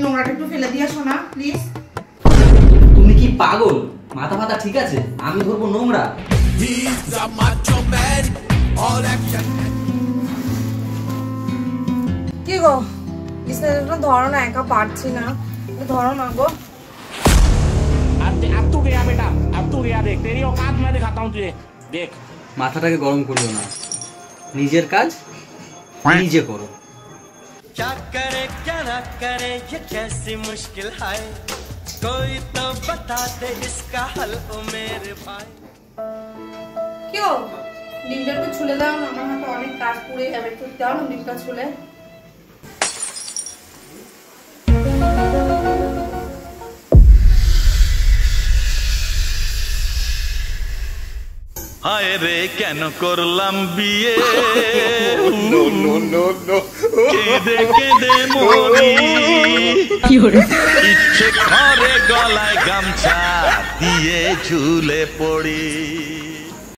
নোংরাটা একটু ফেলে দিয়ে আসো না প্লিজ। তুমি কি পাগল? মাথা ফাতা ঠিক আছে? আমি ধরবো নোংরা? কি গো বিছানাটা ধরো না, একা পারছি না, ধরো না গো। अब तू गया बेटा, अब तू गया। देख तेरी औकात मैं दिखाता हूँ तुझे, देख। মাথাটাকে গরম করিও না, নিজের কাজ নিজে করো। क्या करे क्या ना करे ये कैसी मुश्किल है, कोई तो बता दे इसका हल ओ मेरे भाई। क्यों ডিমটা একটু ছুলে দাও না, আমার হাতে অনেক কাজ পুড়ে যাবে, একটু দাও না ডিমটা ছুলে। हाय रे কেন করলাম বিয়ে, কেঁদে কেঁদে মরি, ইচ্ছে করে গলায় গামছা দিয়ে ঝুলে পড়ি।